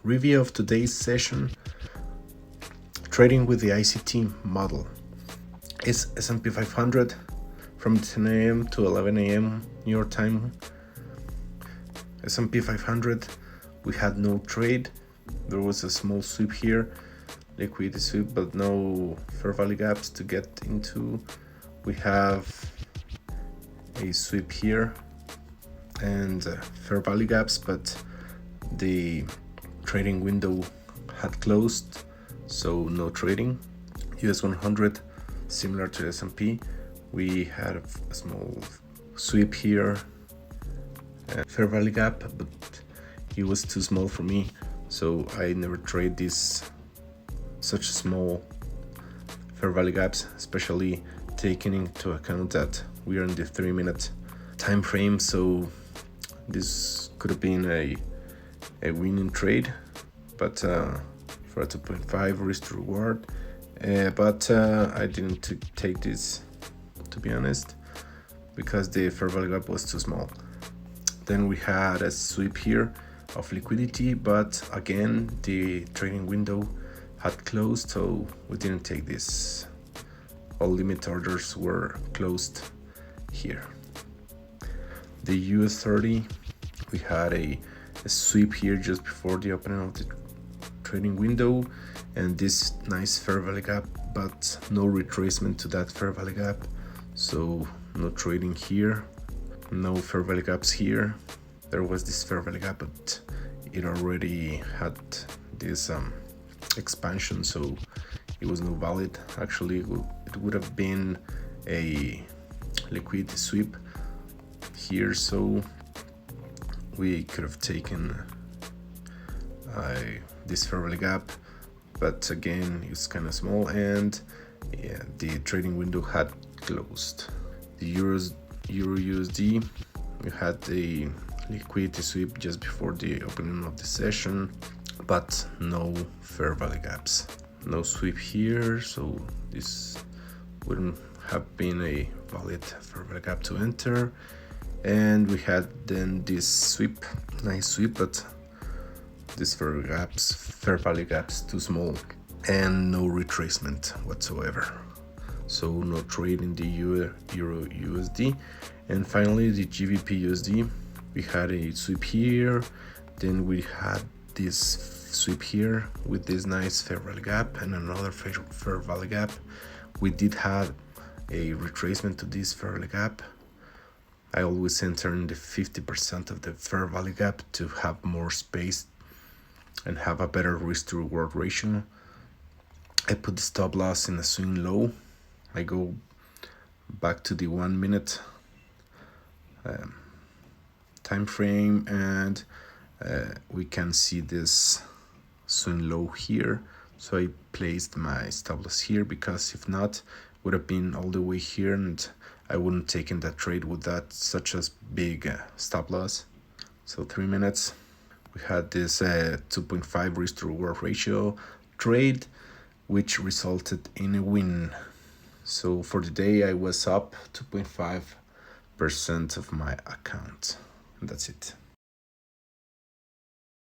Review of today's session, trading with the ICT model. It's S&P 500 from 10 a.m. to 11 a.m. New York time. S&P 500, we had no trade. There was a small sweep here, liquidity sweep, but no fair value gaps to get into. We have a sweep here and fair value gaps, but the trading window had closed, so no trading. US 100, similar to S&P, we had a small sweep here, fair value gap, but it was too small for me, so I never trade this such small fair value gaps, especially taking into account that we are in the 3-minute time frame. So this could have been a winning trade, but for a 2.5 risk to reward, but I didn't take this, to be honest, because the fair value gap was too small. Then we had a sweep here of liquidity, but again the trading window had closed, so we didn't take this. All limit orders were closed here. The US 30, we had a sweep here just before the opening of the trading window, and this nice fair value gap, but no retracement to that fair value gap, so no trading here, no fair value gaps here. There was this fair value gap, but it already had this expansion, so it was no valid. Actually, it would have been a liquidity sweep here, so we could have taken this fair value gap, but again it's kind of small, and yeah, the trading window had closed. The Euro USD, we had a liquidity sweep just before the opening of the session, but no fair value gaps, no sweep here, so this wouldn't have been a valid fair value gap to enter. And we had then this sweep, nice sweep, but this fair value gaps too small, and no retracement whatsoever, so no trade in the Euro USD. And finally the GBP USD, we had a sweep here, then we had this sweep here with this nice fair value gap and another fair value gap. We did have a retracement to this fair value gap. I always enter in the 50% of the fair value gap to have more space and have a better risk to reward ratio. I put the stop loss in a swing low. I go back to the 1-minute time frame, and we can see this swing low here, so I placed my stop loss here, because if not, would have been all the way here and I wouldn't taken that trade with that such as big stop loss. So 3 minutes, we had this 2.5 risk to reward ratio trade, which resulted in a win. So for the day I was up 2.5% of my account, and that's it.